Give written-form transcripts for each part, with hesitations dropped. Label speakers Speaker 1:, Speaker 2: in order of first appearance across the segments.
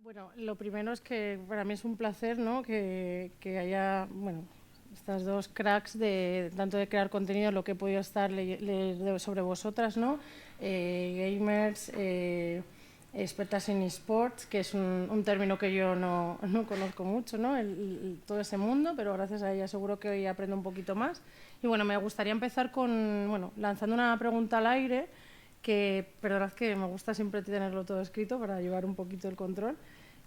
Speaker 1: Bueno, lo primero es que para mí es un placer, ¿no? que haya, bueno, estas dos cracks de tanto de crear contenido, lo que he podido estar leer sobre vosotras, ¿no? Gamers, expertas en esports, que es un término que yo no conozco mucho, ¿no? Todo ese mundo, pero gracias a ella seguro que hoy aprendo un poquito más. Y bueno, me gustaría empezar con, bueno, lanzando una pregunta al aire, que, perdonad que me gusta siempre tenerlo todo escrito para llevar un poquito el control.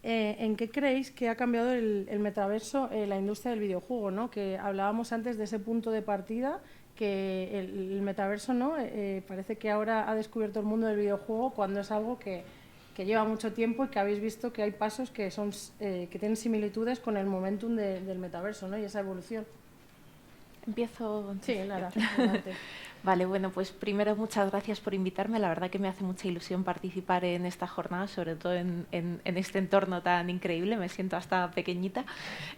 Speaker 1: ¿En qué creéis que ha cambiado el metaverso, la industria del videojuego, ¿no? Que hablábamos antes de ese punto de partida, que el metaverso, ¿no? Parece que ahora ha descubierto el mundo del videojuego cuando es algo que lleva mucho tiempo y que habéis visto que hay pasos que tienen similitudes con el momentum del metaverso, ¿no? Y esa evolución.
Speaker 2: Empiezo.
Speaker 1: Sí, Lara, adelante.
Speaker 2: Vale, bueno, pues primero muchas gracias por invitarme. La verdad que me hace mucha ilusión participar en esta jornada, sobre todo en este entorno tan increíble. Me siento hasta pequeñita.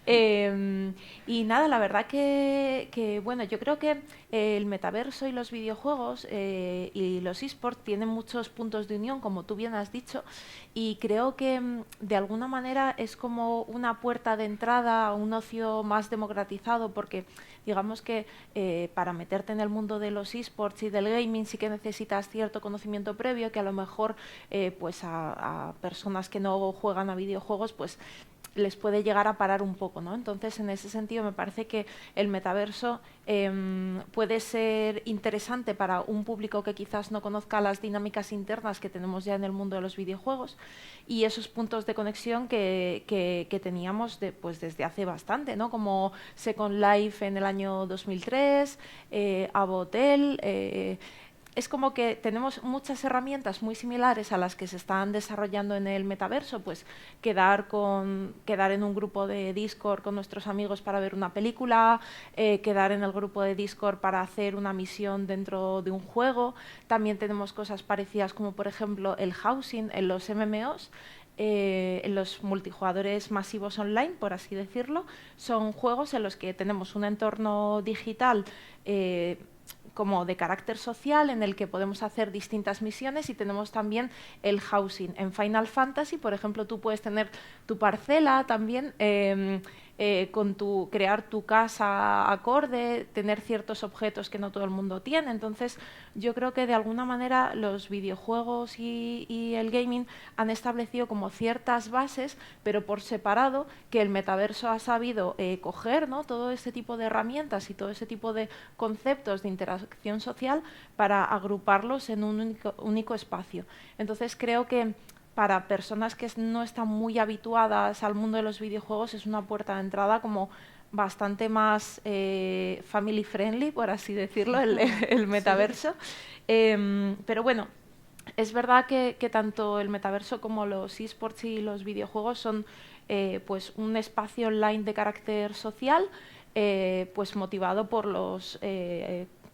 Speaker 2: Y nada, la verdad bueno, yo creo que el metaverso y los videojuegos y los esports tienen muchos puntos de unión, como tú bien has dicho, y creo que de alguna manera es como una puerta de entrada a un ocio más democratizado, porque digamos que para meterte en el mundo de los esports y del gaming sí que necesitas cierto conocimiento previo que a lo mejor pues a personas que no juegan a videojuegos pues les puede llegar a parar un poco, ¿no? Entonces, en ese sentido, me parece que el metaverso puede ser interesante para un público que quizás no conozca las dinámicas internas que tenemos ya en el mundo de los videojuegos y esos puntos de conexión que teníamos pues desde hace bastante, ¿no? Como Second Life en el año 2003, Abotel, es como que tenemos muchas herramientas muy similares a las que se están desarrollando en el metaverso, pues quedar en un grupo de Discord con nuestros amigos para ver una película, quedar en el grupo de Discord para hacer una misión dentro de un juego. También tenemos cosas parecidas como por ejemplo el housing en los MMOs. En los multijugadores masivos online, por así decirlo, son juegos en los que tenemos un entorno digital como de carácter social en el que podemos hacer distintas misiones y tenemos también el housing. En Final Fantasy, por ejemplo, tú puedes tener tu parcela también, crear tu casa acorde, tener ciertos objetos que no todo el mundo tiene. Entonces, yo creo que de alguna manera los videojuegos y el gaming han establecido como ciertas bases, pero por separado, que el metaverso ha sabido coger, ¿no? Todo ese tipo de herramientas y todo ese tipo de conceptos de interacción social para agruparlos en un único espacio. Entonces creo que para personas que no están muy habituadas al mundo de los videojuegos es una puerta de entrada como bastante más family friendly, por así decirlo, el metaverso. Pero bueno, es verdad que tanto el metaverso como los esports y los videojuegos son pues un espacio online de carácter social, pues motivado por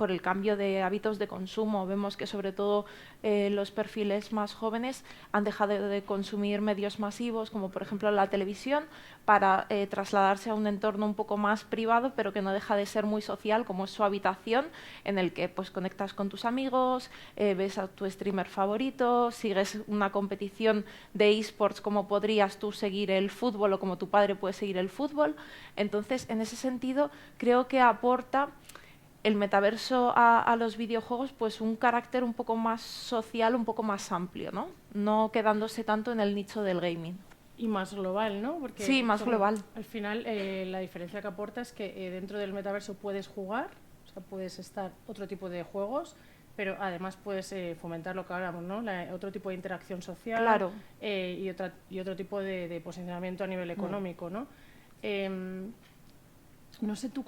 Speaker 2: el cambio de hábitos de consumo. Vemos que sobre todo los perfiles más jóvenes han dejado de consumir medios masivos, como por ejemplo la televisión, para trasladarse a un entorno un poco más privado, pero que no deja de ser muy social, como es su habitación, en el que pues conectas con tus amigos, ves a tu streamer favorito, sigues una competición de esports como podrías tú seguir el fútbol o como tu padre puede seguir el fútbol. Entonces, en ese sentido, creo que aporta el metaverso a los videojuegos pues un carácter un poco más social, un poco más amplio, ¿no? No quedándose tanto en el nicho del gaming.
Speaker 1: Y más global, ¿no?
Speaker 2: Sí,
Speaker 1: Porque
Speaker 2: más global.
Speaker 1: al final la diferencia que aporta es que dentro del metaverso puedes jugar, o sea, puedes estar otro tipo de juegos, pero además puedes fomentar lo que hablamos, ¿no? Otro tipo de interacción social
Speaker 2: Claro.
Speaker 1: y otro tipo de posicionamiento a nivel económico, ¿no? No sé tú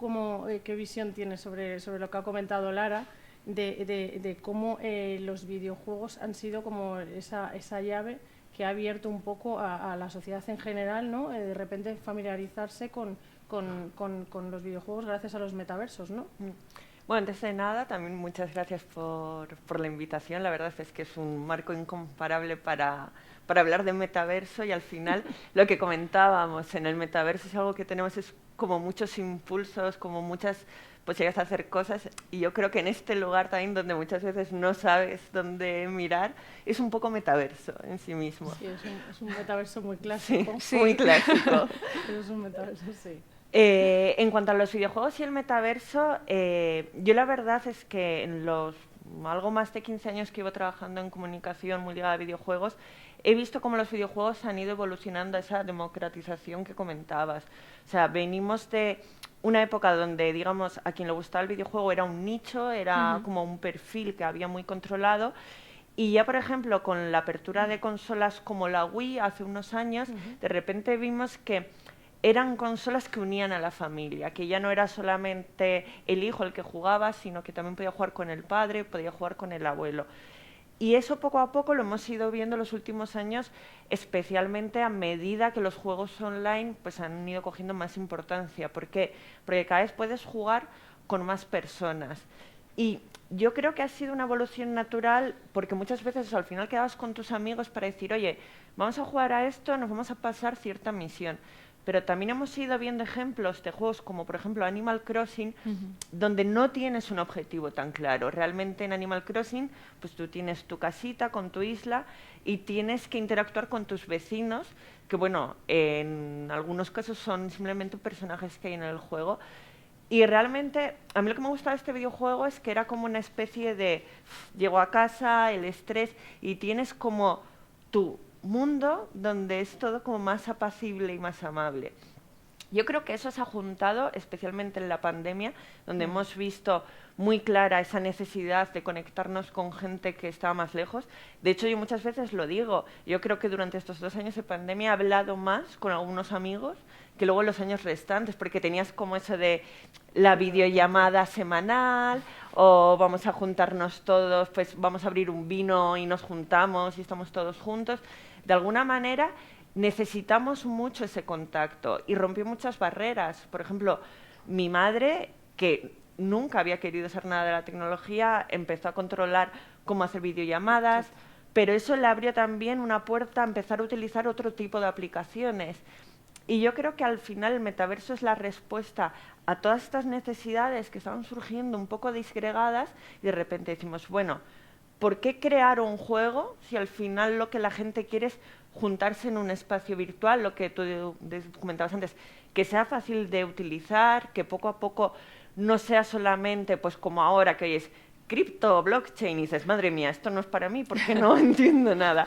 Speaker 1: qué visión tienes sobre lo que ha comentado Lara, de cómo los videojuegos han sido como esa llave que ha abierto un poco a la sociedad en general, ¿no? De repente familiarizarse con los videojuegos gracias a los metaversos, ¿no?
Speaker 3: Bueno, antes de nada, también muchas gracias por la invitación. La verdad es que es un marco incomparable para hablar de metaverso y al final lo que comentábamos en el metaverso es algo que tenemos es como muchos impulsos, como muchas posibilidades de hacer cosas y yo creo que en este lugar también donde muchas veces no sabes dónde mirar es un poco metaverso en sí mismo.
Speaker 1: Sí, es un metaverso muy clásico.
Speaker 3: Sí, muy clásico.
Speaker 1: Es un metaverso, sí.
Speaker 3: En cuanto a los videojuegos y el metaverso, yo la verdad es que en los algo más de 15 años que llevo trabajando en comunicación muy ligada a videojuegos, he visto cómo los videojuegos han ido evolucionando a esa democratización que comentabas. O sea, venimos de una época donde, digamos, a quien le gustaba el videojuego era un nicho, era como un perfil que había muy controlado. Y ya, por ejemplo, con la apertura de consolas como la Wii hace unos años, de repente vimos que eran consolas que unían a la familia, que ya no era solamente el hijo el que jugaba, sino que también podía jugar con el padre, podía jugar con el abuelo. Y eso poco a poco lo hemos ido viendo en los últimos años, especialmente a medida que los juegos online pues, han ido cogiendo más importancia. ¿Por qué? Porque cada vez puedes jugar con más personas. Y yo creo que ha sido una evolución natural porque muchas veces al final quedabas con tus amigos para decir, oye, vamos a jugar a esto, nos vamos a pasar cierta misión. Pero también hemos ido viendo ejemplos de juegos como, por ejemplo, Animal Crossing, donde no tienes un objetivo tan claro. Realmente en Animal Crossing, pues tú tienes tu casita con tu isla y tienes que interactuar con tus vecinos, que bueno, en algunos casos son simplemente personajes que hay en el juego. Y realmente, a mí lo que me gusta de este videojuego es que era como una especie de, llego a casa, el estrés, y tienes como tu mundo donde es todo como más apacible y más amable. Yo creo que eso se ha juntado especialmente en la pandemia, donde hemos visto muy clara esa necesidad de conectarnos con gente que estaba más lejos. De hecho, yo muchas veces lo digo, yo creo que durante estos 2 años de pandemia he hablado más con algunos amigos que luego en los años restantes, porque tenías como eso de la videollamada semanal, o vamos a juntarnos todos, pues vamos a abrir un vino y nos juntamos y estamos todos juntos. De alguna manera necesitamos mucho ese contacto y rompió muchas barreras. Por ejemplo, mi madre, que nunca había querido hacer nada de la tecnología, empezó a controlar cómo hacer videollamadas, pero eso le abrió también una puerta a empezar a utilizar otro tipo de aplicaciones. Y yo creo que al final el metaverso es la respuesta a todas estas necesidades que estaban surgiendo un poco disgregadas y de repente decimos, bueno, ¿por qué crear un juego si al final lo que la gente quiere es juntarse en un espacio virtual, lo que tú comentabas antes, que sea fácil de utilizar, que poco a poco no sea solamente pues como ahora que hoy es cripto, blockchain, y dices, madre mía, esto no es para mí porque no entiendo nada.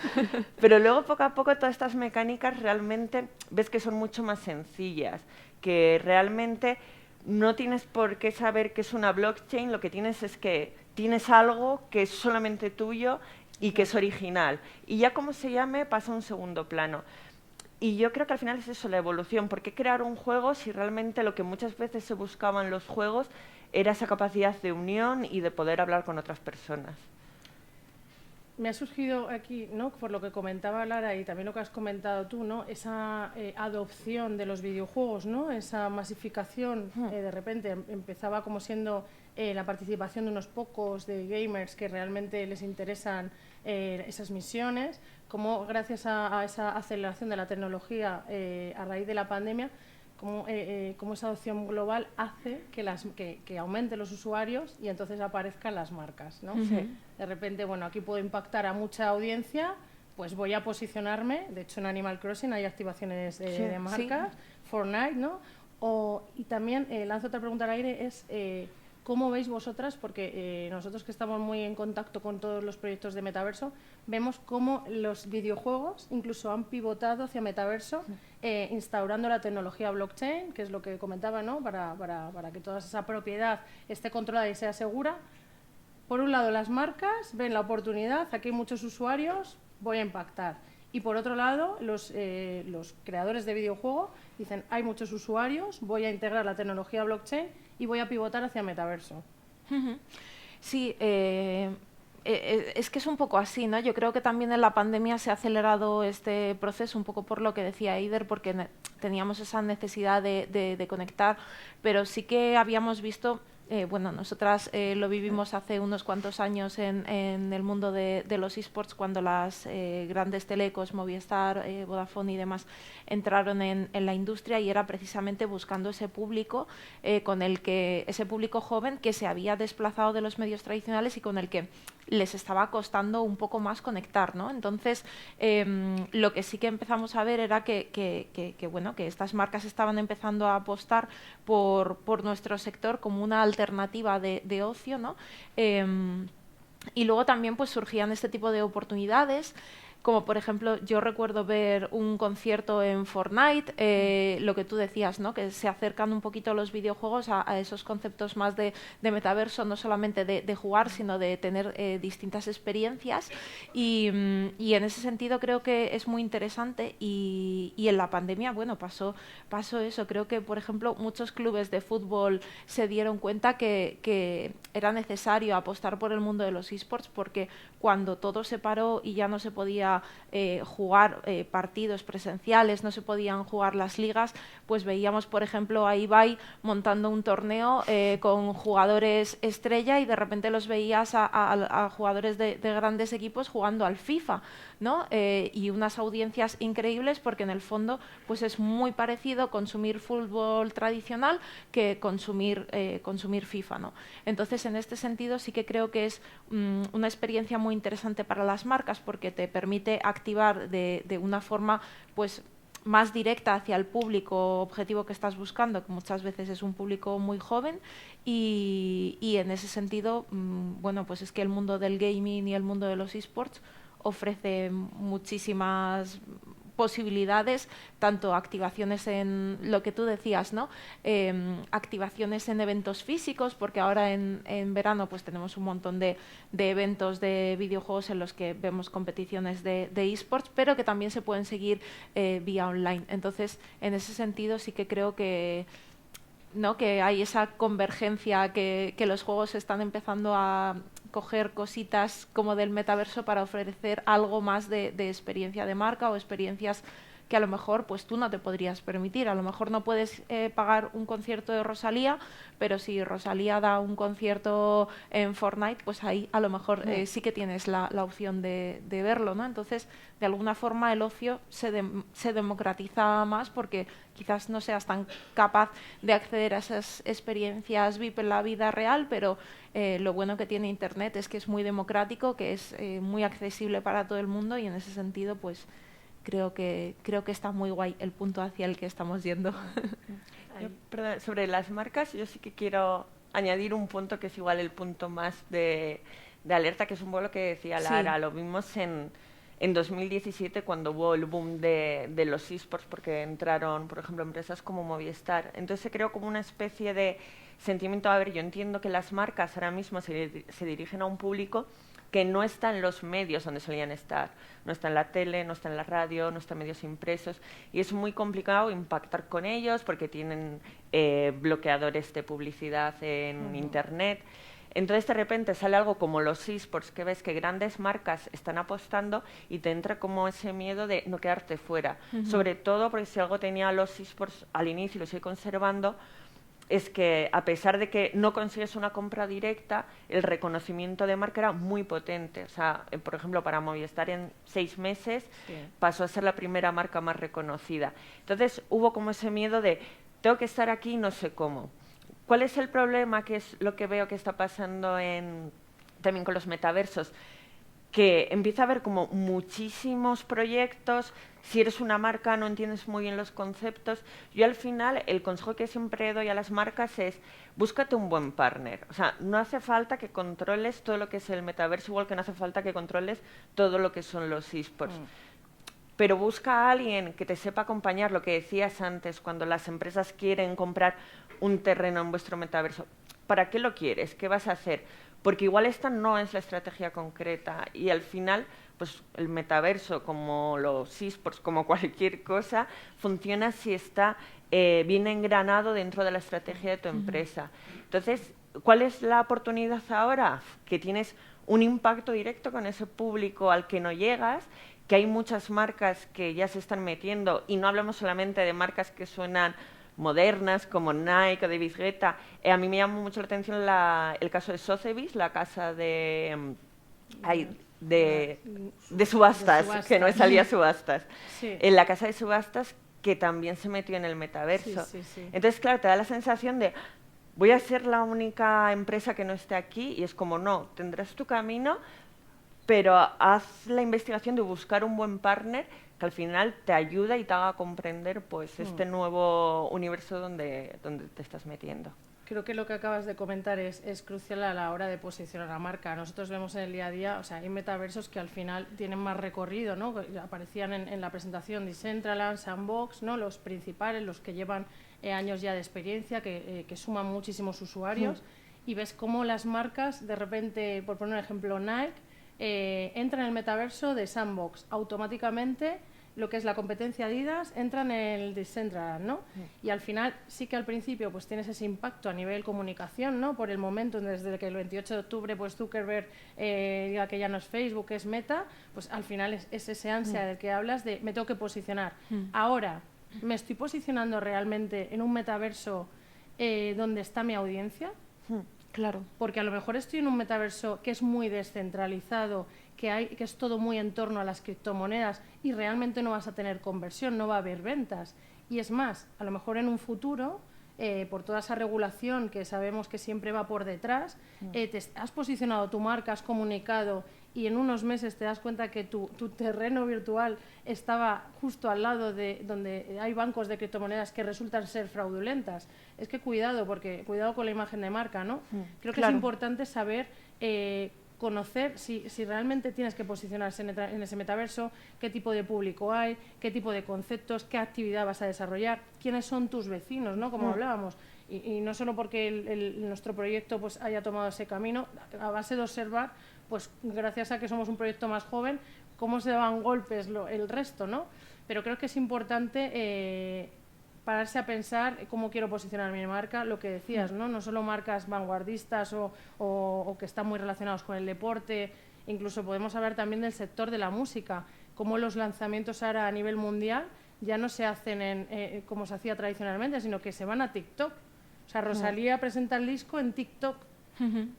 Speaker 3: Pero luego poco a poco todas estas mecánicas realmente ves que son mucho más sencillas, que realmente no tienes por qué saber qué es una blockchain, lo que tienes es que tienes algo que es solamente tuyo y que es original. Y ya como se llame pasa a un segundo plano. Y yo creo que al final es eso, la evolución. ¿Por qué crear un juego si realmente lo que muchas veces se buscaba en los juegos era esa capacidad de unión y de poder hablar con otras personas?
Speaker 1: Me ha surgido aquí, ¿no?, por lo que comentaba Lara y también lo que has comentado tú, ¿no?, esa adopción de los videojuegos, ¿no?, esa masificación. De repente empezaba como siendo la participación de unos pocos de gamers que realmente les interesan esas misiones, como gracias a esa aceleración de la tecnología a raíz de la pandemia, como esa adopción global hace que aumenten los usuarios y entonces aparezcan las marcas, ¿no?
Speaker 3: Sí.
Speaker 1: De repente, bueno, aquí puedo impactar a mucha audiencia, pues voy a posicionarme. De hecho, en Animal Crossing hay activaciones de marcas, Fortnite, ¿no? Y también lanzo otra pregunta al aire, es ¿cómo veis vosotras? Porque nosotros que estamos muy en contacto con todos los proyectos de metaverso, vemos cómo los videojuegos incluso han pivotado hacia metaverso, instaurando la tecnología blockchain, que es lo que comentaba, ¿no?, para que toda esa propiedad esté controlada y sea segura. Por un lado, las marcas ven la oportunidad, aquí hay muchos usuarios, voy a impactar. Y por otro lado, los creadores de videojuegos dicen, hay muchos usuarios, voy a integrar la tecnología blockchain y voy a pivotar hacia metaverso.
Speaker 2: Sí, es que es un poco así, ¿no? Yo creo que también en la pandemia se ha acelerado este proceso, un poco por lo que decía Eider, porque teníamos esa necesidad de conectar, pero sí que habíamos visto bueno, nosotras lo vivimos hace unos cuantos años en el mundo de los esports, cuando las grandes telecos, Movistar, Vodafone y demás entraron en la industria, y era precisamente buscando ese público ese público joven que se había desplazado de los medios tradicionales y con el que les estaba costando un poco más conectar, ¿no? Entonces, lo que sí que empezamos a ver era bueno, que estas marcas estaban empezando a apostar por nuestro sector como una alternativa de ocio, ¿no? Y luego también pues surgían este tipo de oportunidades, como por ejemplo yo recuerdo ver un concierto en Fortnite, lo que tú decías, ¿no? Que se acercan un poquito los videojuegos a esos conceptos más de metaverso, no solamente de jugar, sino de tener distintas experiencias, y en ese sentido creo que es muy interesante, y en la pandemia, bueno, pasó eso. Creo que, por ejemplo, muchos clubes de fútbol se dieron cuenta que era necesario apostar por el mundo de los esports, porque cuando todo se paró y ya no se podía jugar partidos presenciales, no se podían jugar las ligas, pues veíamos, por ejemplo, a Ibai montando un torneo con jugadores estrella, y de repente los veías a jugadores de grandes equipos jugando al FIFA, ¿no? Y unas audiencias increíbles, porque en el fondo pues es muy parecido consumir fútbol tradicional que consumir FIFA, ¿no? Entonces, en este sentido sí que creo que es una experiencia muy interesante para las marcas, porque te permite activar de una forma pues más directa hacia el público objetivo que estás buscando, que muchas veces es un público muy joven, y en ese sentido, bueno, pues es que el mundo del gaming y el mundo de los esports ofrece muchísimas posibilidades, tanto activaciones en lo que tú decías, ¿no? Activaciones en eventos físicos, porque ahora en verano pues tenemos un montón de eventos de videojuegos en los que vemos competiciones de esports, pero que también se pueden seguir vía online. Entonces, en ese sentido sí que creo que, ¿no?, que hay esa convergencia, que los juegos están empezando a coger cositas como del metaverso para ofrecer algo más de experiencia de marca, o experiencias que a lo mejor pues tú no te podrías permitir. A lo mejor no puedes pagar un concierto de Rosalía, pero si Rosalía da un concierto en Fortnite, pues ahí a lo mejor sí que tienes la opción de verlo, ¿no? Entonces, de alguna forma el ocio se democratiza más, porque quizás no seas tan capaz de acceder a esas experiencias VIP en la vida real, pero lo bueno que tiene Internet es que es muy democrático, que es muy accesible para todo el mundo, y en ese sentido pues creo que está muy guay el punto hacia el que estamos yendo.
Speaker 3: Perdón, sobre las marcas, yo sí que quiero añadir un punto que es igual el punto más de alerta, que es un poco lo que decía Lara. Sí. Lo vimos en 2017, cuando hubo el boom de los esports, porque entraron, por ejemplo, empresas como Movistar. Entonces se creó como una especie de sentimiento. A ver, yo entiendo que las marcas ahora mismo se dirigen a un público que no está en los medios donde solían estar. No está en la tele, no está en la radio, no está en medios impresos, y es muy complicado impactar con ellos, porque tienen bloqueadores de publicidad en Internet. Entonces, de repente sale algo como los esports, que ves que grandes marcas están apostando, y te entra como ese miedo de no quedarte fuera. Sobre todo porque si algo tenía los esports al inicio y lo sigue conservando, es que a pesar de que no consigues una compra directa, el reconocimiento de marca era muy potente. O sea, por ejemplo, para Movistar en 6 meses pasó a ser la primera marca más reconocida. Entonces hubo como ese miedo de tengo que estar aquí y no sé cómo. ¿Cuál es el problema? Que es lo que veo que está pasando también con los metaversos, que empieza a haber como muchísimos proyectos. Si eres una marca no entiendes muy bien los conceptos. Yo al final el consejo que siempre doy a las marcas es búscate un buen partner. O sea, no hace falta que controles todo lo que es el metaverso, igual que no hace falta que controles todo lo que son los esports. Pero busca a alguien que te sepa acompañar, lo que decías antes, cuando las empresas quieren comprar un terreno en vuestro metaverso. ¿Para qué lo quieres? ¿Qué vas a hacer? Porque igual esta no es la estrategia concreta, y al final pues el metaverso, como los esports, como cualquier cosa, funciona si está bien engranado dentro de la estrategia de tu empresa. Entonces, ¿cuál es la oportunidad ahora? Que tienes un impacto directo con ese público al que no llegas, que hay muchas marcas que ya se están metiendo, y no hablamos solamente de marcas que suenan modernas como Nike o David Guetta. A mí me llamó mucho la atención el caso de Sotheby's, la casa de subastas, que no salía subastas.
Speaker 1: Sí.
Speaker 3: En la casa de subastas que también se metió en el metaverso.
Speaker 1: Sí.
Speaker 3: Entonces, claro, te da la sensación de voy a ser la única empresa que no esté aquí, y es como, no, tendrás tu camino, pero haz la investigación de buscar un buen partner que al final te ayuda y te haga comprender pues este nuevo universo donde te estás metiendo.
Speaker 1: Creo que lo que acabas de comentar es crucial a la hora de posicionar la marca. Nosotros vemos en el día a día, o sea, hay metaversos que al final tienen más recorrido, ¿no? Aparecían en la presentación Decentraland, Sandbox, ¿no? Los principales, los que llevan años ya de experiencia, que suman muchísimos usuarios, y ves cómo las marcas, de repente, por poner un ejemplo, Nike, entra en el metaverso de Sandbox automáticamente. Lo que es la competencia Adidas entra en el Decentraland, ¿no? Y al final sí que al principio pues tienes ese impacto a nivel comunicación, ¿no? Por el momento, desde que el 28 de octubre pues Zuckerberg diga que ya no es Facebook, que es Meta, pues al final es ese ansia del que hablas de me tengo que posicionar. Ahora, ¿me estoy posicionando realmente en un metaverso donde está mi audiencia?
Speaker 2: Claro.
Speaker 1: Porque a lo mejor estoy en un metaverso que es muy descentralizado, que es todo muy en torno a las criptomonedas y realmente no vas a tener conversión, no va a haber ventas. Y es más, a lo mejor en un futuro, por toda esa regulación que sabemos que siempre va por detrás, te has posicionado tu marca, has comunicado y en unos meses te das cuenta que tu terreno virtual estaba justo al lado de donde hay bancos de criptomonedas que resultan ser fraudulentas. Es que cuidado con la imagen de marca, ¿no? Creo que es importante saber conocer si realmente tienes que posicionarse en ese metaverso, qué tipo de público hay, qué tipo de conceptos, qué actividad vas a desarrollar, quiénes son tus vecinos, ¿no? Como hablábamos. Y no solo porque nuestro proyecto pues haya tomado ese camino, a base de observar, pues gracias a que somos un proyecto más joven, cómo se daban golpes el resto, ¿no? Pero creo que es importante pararse a pensar cómo quiero posicionar mi marca, lo que decías, ¿no? No solo marcas vanguardistas o que están muy relacionados con el deporte, incluso podemos hablar también del sector de la música, cómo los lanzamientos ahora a nivel mundial ya no se hacen como se hacía tradicionalmente, sino que se van a TikTok. O sea, Rosalía presenta el disco en TikTok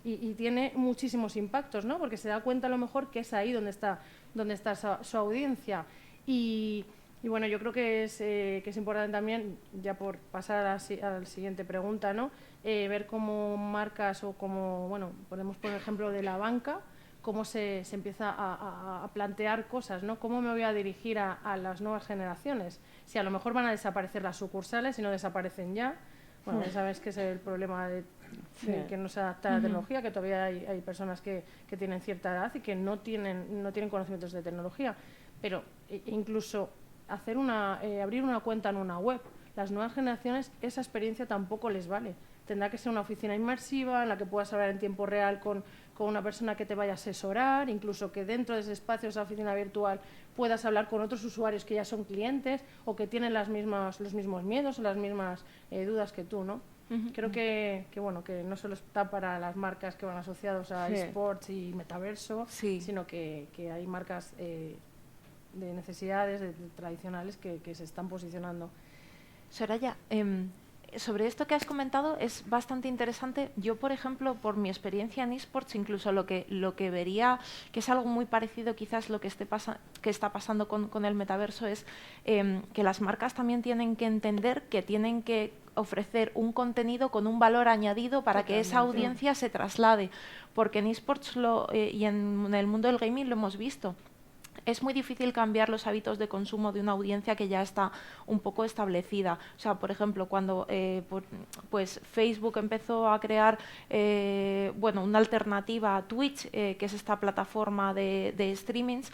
Speaker 1: y tiene muchísimos impactos, ¿no? Porque se da cuenta a lo mejor que es ahí donde está su audiencia. Y bueno, yo creo que es importante también, ya por pasar a la siguiente pregunta, ¿no? Ver cómo marcas o como, bueno, podemos poner el ejemplo de la banca, cómo se empieza a plantear cosas, ¿no? ¿Cómo me voy a dirigir a las nuevas generaciones? Si a lo mejor van a desaparecer las sucursales y no desaparecen ya. Bueno, ya sabes que es el problema de que no se adapta a la tecnología, que todavía hay personas que tienen cierta edad y que no tienen conocimientos de tecnología. Pero incluso abrir una cuenta en una web, las nuevas generaciones esa experiencia tampoco les vale. Tendrá que ser una oficina inmersiva en la que puedas hablar en tiempo real con una persona que te vaya a asesorar, incluso que dentro de ese espacio, esa oficina virtual, puedas hablar con otros usuarios que ya son clientes o que tienen los mismos miedos o las mismas dudas que tú, ¿no? Creo que bueno, que no solo está para las marcas que van asociados a eSports y metaverso, sino que hay marcas de necesidades tradicionales que se están posicionando.
Speaker 2: Soraya, sobre esto que has comentado es bastante interesante. Yo, por ejemplo, por mi experiencia en eSports, incluso lo que vería que es algo muy parecido quizás lo que está pasando con el metaverso es que las marcas también tienen que entender que tienen que ofrecer un contenido con un valor añadido para que esa audiencia se traslade, porque en eSports y en el mundo del gaming lo hemos visto. Es muy difícil cambiar los hábitos de consumo de una audiencia que ya está un poco establecida. O sea, por ejemplo, cuando pues Facebook empezó a crear una alternativa a Twitch, que es esta plataforma de streamings,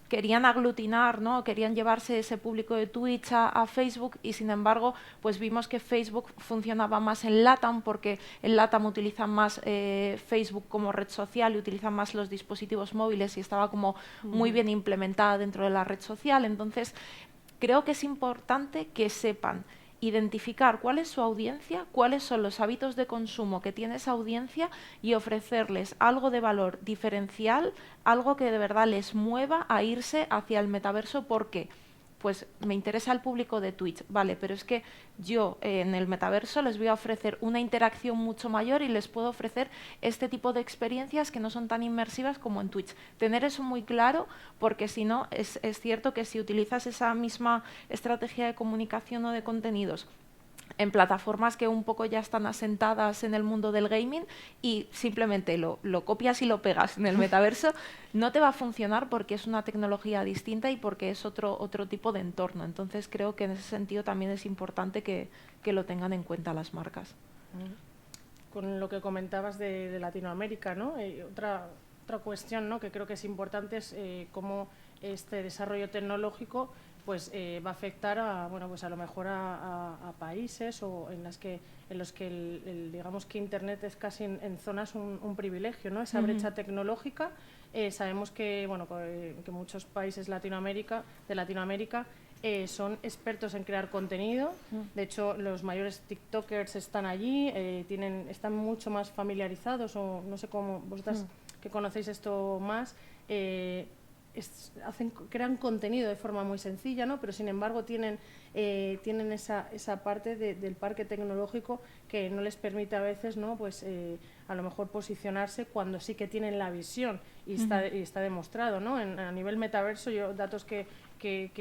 Speaker 2: querían aglutinar, ¿no? Querían llevarse ese público de Twitch a Facebook y, sin embargo, pues vimos que Facebook funcionaba más en LATAM porque en LATAM utilizan más Facebook como red social y utilizan más los dispositivos móviles y estaba como muy bien implementada dentro de la red social. Entonces, creo que es importante que sepan identificar cuál es su audiencia, cuáles son los hábitos de consumo que tiene esa audiencia y ofrecerles algo de valor diferencial, algo que de verdad les mueva a irse hacia el metaverso, porque pues me interesa el público de Twitch, vale, pero es que yo en el metaverso les voy a ofrecer una interacción mucho mayor y les puedo ofrecer este tipo de experiencias que no son tan inmersivas como en Twitch. Tener eso muy claro, porque si no, es cierto que si utilizas esa misma estrategia de comunicación o de contenidos en plataformas que un poco ya están asentadas en el mundo del gaming y simplemente lo copias y lo pegas en el metaverso, no te va a funcionar porque es una tecnología distinta y porque es otro tipo de entorno. Entonces creo que en ese sentido también es importante que lo tengan en cuenta las marcas.
Speaker 1: Con lo que comentabas de Latinoamérica, ¿no? Otra cuestión, ¿no?, que creo que es importante es cómo este desarrollo tecnológico pues va a afectar a, bueno, pues a lo mejor a países o en los que digamos que Internet es casi en zonas un privilegio, ¿no? Esa brecha tecnológica. Sabemos que, bueno, que muchos países de Latinoamérica son expertos en crear contenido. De hecho, los mayores TikTokers están allí, están mucho más familiarizados, o no sé cómo vosotras que conocéis esto más, crean contenido de forma muy sencilla, ¿no? Pero sin embargo tienen esa parte del parque tecnológico que no les permite a veces, ¿no?, pues a lo mejor posicionarse cuando sí que tienen la visión y está demostrado, ¿no? A nivel metaverso, yo datos que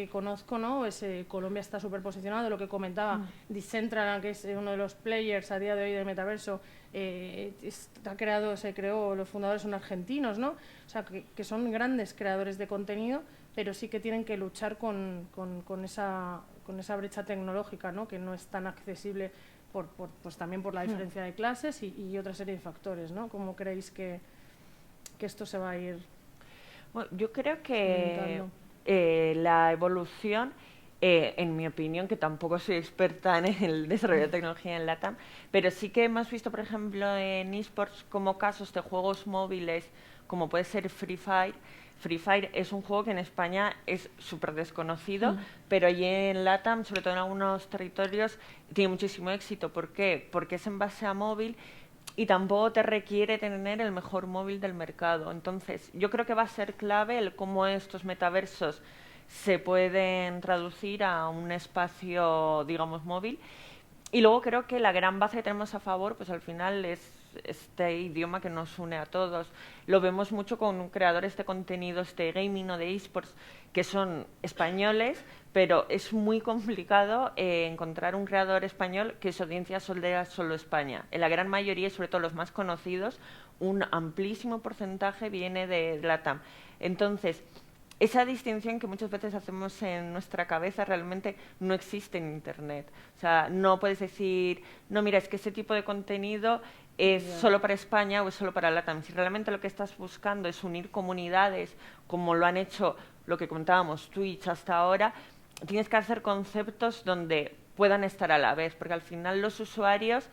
Speaker 1: conozco, ¿no? Pues, Colombia está súper posicionado, lo que comentaba Decentraland, que es uno de los players a día de hoy del metaverso, se creó, los fundadores son argentinos, ¿no? O sea, que son grandes creadores de contenido, pero sí que tienen que luchar con esa brecha tecnológica, ¿no?, que no es tan accesible pues también por la diferencia de clases y otra serie de factores, ¿no? ¿Cómo creéis que esto se va a ir?
Speaker 3: Bueno, yo creo que la evolución, en mi opinión, que tampoco soy experta en el desarrollo de tecnología en LATAM, pero sí que hemos visto, por ejemplo, en eSports como casos de juegos móviles, como puede ser Free Fire. Free Fire es un juego que en España es súper desconocido, pero allí en LATAM, sobre todo en algunos territorios, tiene muchísimo éxito. ¿Por qué? Porque es en base a móvil y tampoco te requiere tener el mejor móvil del mercado. Entonces, yo creo que va a ser clave el cómo estos metaversos se pueden traducir a un espacio, digamos, móvil. Y luego creo que la gran base que tenemos a favor, pues al final es este idioma que nos une a todos. Lo vemos mucho con creadores de contenidos de gaming o de esports que son españoles, pero es muy complicado encontrar un creador español que su audiencia sea solo España. En la gran mayoría, sobre todo los más conocidos, un amplísimo porcentaje viene de LATAM. Entonces, esa distinción que muchas veces hacemos en nuestra cabeza realmente no existe en Internet. O sea, no puedes decir, no, mira, es que ese tipo de contenido es solo para España o es solo para LATAM. Si realmente lo que estás buscando es unir comunidades, como lo han hecho, lo que comentábamos, Twitch hasta ahora, tienes que hacer conceptos donde puedan estar a la vez, porque al final los usuarios,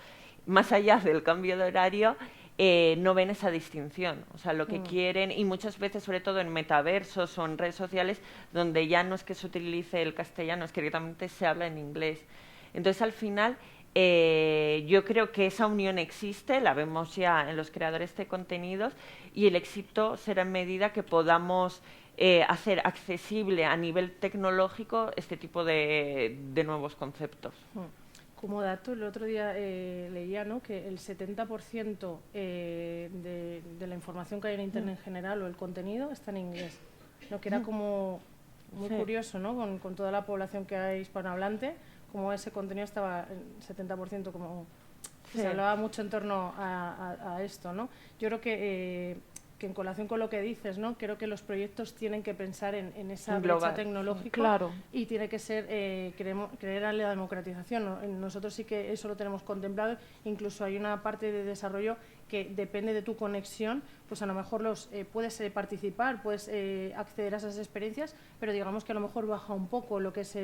Speaker 3: más allá del cambio de horario, no ven esa distinción. O sea, lo que quieren, y muchas veces, sobre todo en metaversos o en redes sociales, donde ya no es que se utilice el castellano, es que directamente se habla en inglés. Entonces, al final, yo creo que esa unión existe, la vemos ya en los creadores de contenidos, y el éxito será en medida que podamos hacer accesible a nivel tecnológico este tipo de nuevos conceptos.
Speaker 1: Como dato, el otro día leía, ¿no?, que el 70% de la información que hay en Internet en general o el contenido está en inglés, ¿no? Que era como muy curioso, ¿no?, con toda la población que hay hispanohablante, como ese contenido estaba el 70%, como se hablaba mucho en torno a esto, ¿no? Yo creo que en colación con lo que dices, ¿no?, creo que los proyectos tienen que pensar en esa brecha tecnológica y tiene que ser creer en la democratización, ¿no? Nosotros sí que eso lo tenemos contemplado, incluso hay una parte de desarrollo que depende de tu conexión, pues a lo mejor puedes participar, puedes acceder a esas experiencias, pero digamos que a lo mejor baja un poco lo que es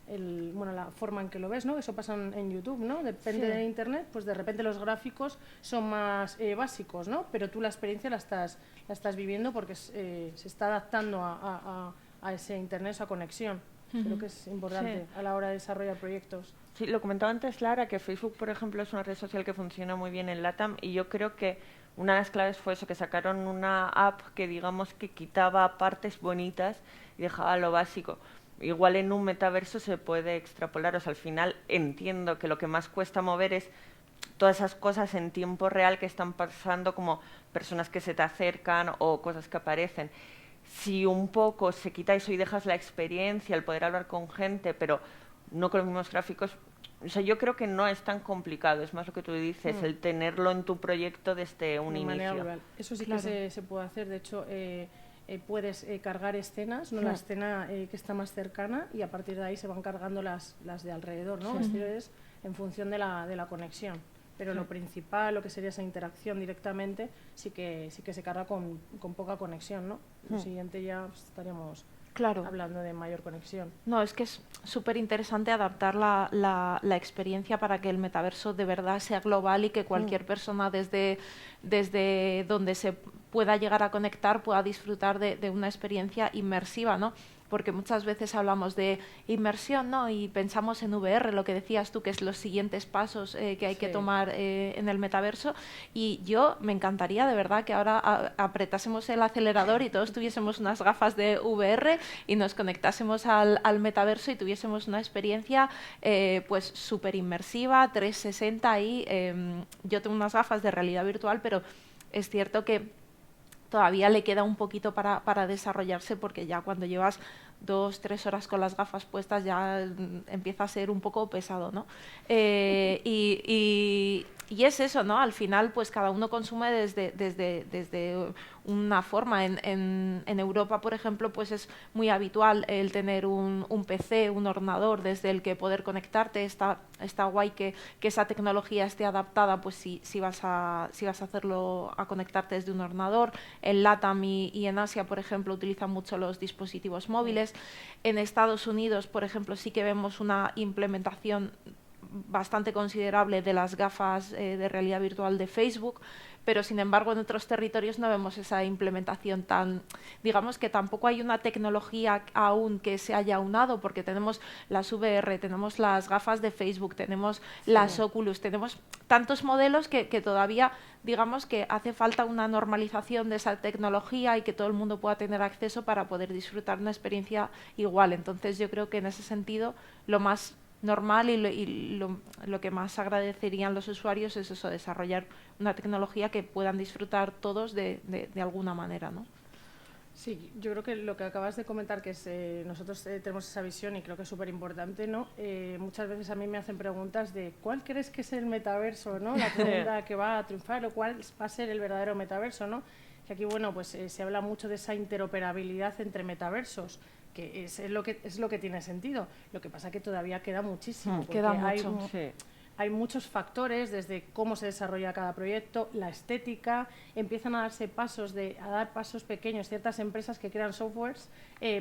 Speaker 1: la forma en que lo ves, ¿no? Eso pasa en YouTube, ¿no? Depende de Internet, pues de repente los gráficos son más básicos, ¿no? Pero tú la experiencia la estás viviendo porque se está adaptando a ese Internet, esa conexión. Creo que es importante a la hora de desarrollar proyectos.
Speaker 3: Sí, lo comentaba antes Lara, que Facebook, por ejemplo, es una red social que funciona muy bien en LATAM, y yo creo que una de las claves fue eso, que sacaron una app que digamos que quitaba partes bonitas y dejaba lo básico. Igual en un metaverso se puede extrapolar, o sea, al final entiendo que lo que más cuesta mover es todas esas cosas en tiempo real que están pasando, como personas que se te acercan o cosas que aparecen. Si un poco se quita eso y dejas la experiencia, el poder hablar con gente, pero no con los mismos gráficos, o sea, yo creo que no es tan complicado, es más lo que tú dices, el tenerlo en tu proyecto desde un inicio.
Speaker 1: Global. Eso sí
Speaker 2: Claro.
Speaker 1: que se puede hacer, de hecho puedes cargar escenas, ¿no? La escena que está más cercana, y a partir de ahí se van cargando las de alrededor, ¿no? Exteriores, en función de la conexión. Pero lo principal, lo que sería esa interacción directamente, sí que se carga con poca conexión, ¿no? Lo siguiente ya estaríamos hablando de mayor conexión.
Speaker 2: No, es que es súper interesante adaptar la experiencia para que el metaverso de verdad sea global y que cualquier persona desde donde se pueda llegar a conectar pueda disfrutar de una experiencia inmersiva, ¿no? Porque muchas veces hablamos de inmersión, ¿no? Y pensamos en VR, lo que decías tú, que es los siguientes pasos que hay que tomar en el metaverso. Y yo me encantaría, de verdad, que ahora apretásemos el acelerador y todos tuviésemos unas gafas de VR y nos conectásemos al metaverso y tuviésemos una experiencia pues súper inmersiva, 360 y yo tengo unas gafas de realidad virtual, pero es cierto que todavía le queda un poquito para desarrollarse, porque ya cuando llevas 2-3 horas con las gafas puestas ya empieza a ser un poco pesado, ¿no? Y es eso, ¿no? Al final, pues cada uno consume desde una forma. En Europa, por ejemplo, pues es muy habitual el tener un PC, un ordenador desde el que poder conectarte. Está guay que esa tecnología esté adaptada, pues si vas a hacerlo, a conectarte desde un ordenador. En LATAM y en Asia, por ejemplo, utilizan mucho los dispositivos móviles. En Estados Unidos, por ejemplo, sí que vemos una implementación bastante considerable de las gafas de realidad virtual de Facebook, pero sin embargo en otros territorios no vemos esa implementación tan, digamos que tampoco hay una tecnología aún que se haya aunado, porque tenemos las VR, tenemos las gafas de Facebook, tenemos las Oculus, tenemos tantos modelos que todavía digamos que hace falta una normalización de esa tecnología y que todo el mundo pueda tener acceso para poder disfrutar una experiencia igual. Entonces yo creo que en ese sentido lo más normal y lo que más agradecerían los usuarios es eso, desarrollar una tecnología que puedan disfrutar todos de alguna manera, ¿no?
Speaker 1: Sí, yo creo que lo que acabas de comentar, que es nosotros tenemos esa visión y creo que es súper importante, ¿no? Muchas veces a mí me hacen preguntas de ¿cuál crees que es el metaverso, ¿no? La pregunta que va a triunfar, o cuál va a ser el verdadero metaverso, ¿no? Que aquí, bueno, pues se habla mucho de esa interoperabilidad entre metaversos, que es lo que tiene sentido. Lo que pasa que todavía queda muchísimo.
Speaker 2: Queda mucho.
Speaker 1: Hay muchos factores, desde cómo se desarrolla cada proyecto, la estética, empiezan a darse pasos, a dar pasos pequeños, ciertas empresas que crean softwares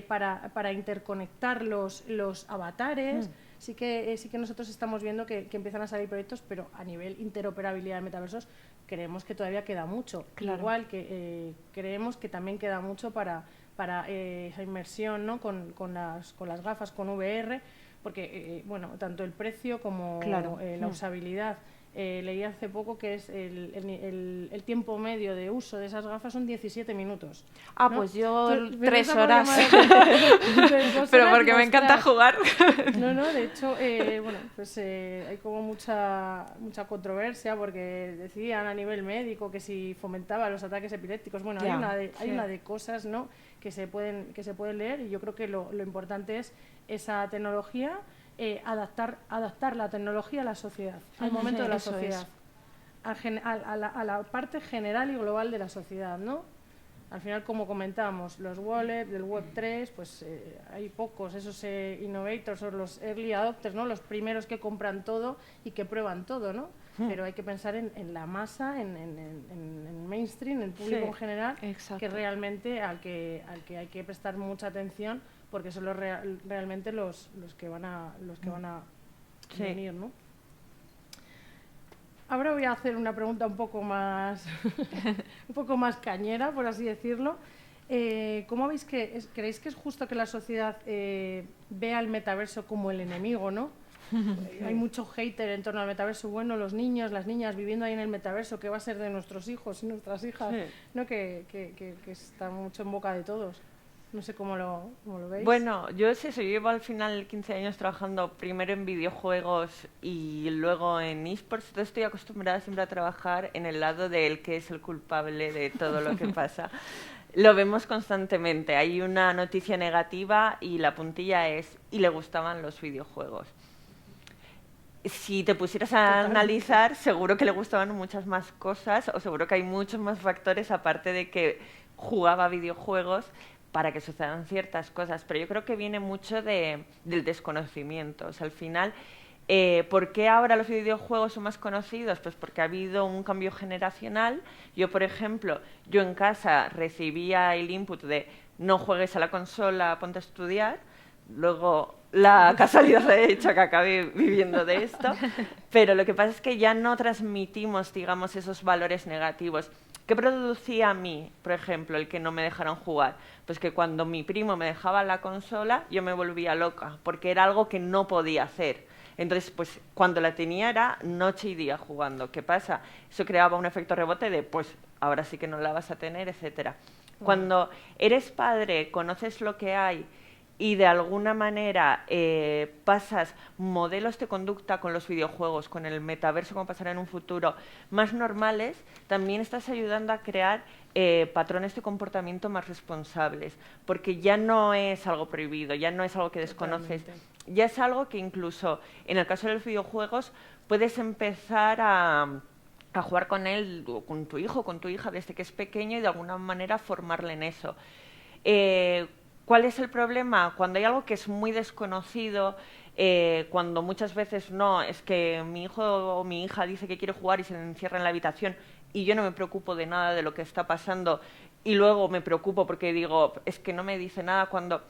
Speaker 1: para interconectar los avatares. Sí que nosotros estamos viendo que empiezan a salir proyectos, pero a nivel interoperabilidad de metaversos creemos que todavía queda mucho.
Speaker 2: Claro.
Speaker 1: Igual que creemos que también queda mucho para esa inmersión, ¿no? con las gafas, con VR, porque bueno, tanto el precio como la usabilidad. Leí hace poco que es el tiempo medio de uso de esas gafas son 17 minutos.
Speaker 2: Ah,
Speaker 1: ¿no?
Speaker 2: pues yo
Speaker 1: Tú,
Speaker 2: 3 horas. Pero porque me encanta jugar.
Speaker 1: No, de hecho, bueno, pues hay como mucha controversia, porque decían a nivel médico que si fomentaba los ataques epilépticos. Bueno, hay una de cosas, ¿no?, que se pueden leer, y yo creo que lo importante es esa tecnología, adaptar la tecnología a la sociedad, al momento de la sociedad, a la parte general y global de la sociedad, ¿no? Al final, como comentábamos, los wallets del Web3, pues hay pocos, esos innovators o los early adopters, ¿no? Los primeros que compran todo y que prueban todo, ¿no? Pero hay que pensar en la masa, en mainstream, en el público en general, que realmente al que hay que prestar mucha atención, porque son realmente los que van a venir, ¿no? Ahora voy a hacer una pregunta un poco más cañera, por así decirlo. ¿Cómo veis creéis que es justo que la sociedad vea el metaverso como el enemigo, ¿no? Hay mucho hater en torno al metaverso. Bueno, los niños, las niñas viviendo ahí en el metaverso, ¿qué va a ser de nuestros hijos y nuestras hijas?
Speaker 3: Sí.
Speaker 1: ¿No? Que está mucho en boca de todos. No sé cómo lo veis.
Speaker 3: Bueno, yo es eso, yo llevo al final 15 años trabajando primero en videojuegos y luego en eSports, entonces estoy acostumbrada siempre a trabajar en el lado del que es el culpable de todo lo que pasa. Lo vemos constantemente, hay una noticia negativa y la puntilla es, y le gustaban los videojuegos. Si te pusieras a analizar, seguro que le gustaban muchas más cosas o seguro que hay muchos más factores aparte de que jugaba videojuegos para que sucedan ciertas cosas, pero yo creo que viene mucho del desconocimiento. O sea, al final, ¿por qué ahora los videojuegos son más conocidos? Pues porque ha habido un cambio generacional. Yo, por ejemplo, yo en casa recibía el input de no juegues a la consola, ponte a estudiar. Luego la casualidad ha hecho que acabé viviendo de esto, pero lo que pasa es que ya no transmitimos, digamos, esos valores negativos. ¿Qué producía a mí, por ejemplo, el que no me dejaran jugar? Pues que cuando mi primo me dejaba la consola, yo me volvía loca, porque era algo que no podía hacer. Entonces, pues cuando la tenía era noche y día jugando. ¿Qué pasa? Eso creaba un efecto rebote de, pues ahora sí que no la vas a tener, etcétera. Cuando eres padre, conoces lo que hay y de alguna manera pasas modelos de conducta con los videojuegos, con el metaverso, como pasará en un futuro, más normales, también estás ayudando a crear patrones de comportamiento más responsables, porque ya no es algo prohibido, ya no es algo que desconoces, ya es algo que incluso en el caso de los videojuegos puedes empezar a jugar con él, o con tu hijo, con tu hija desde que es pequeño y de alguna manera formarle en eso. ¿Cuál es el problema? Cuando hay algo que es muy desconocido, cuando muchas veces no, es que mi hijo o mi hija dice que quiere jugar y se encierra en la habitación y yo no me preocupo de nada de lo que está pasando y luego me preocupo porque digo, es que no me dice nada cuando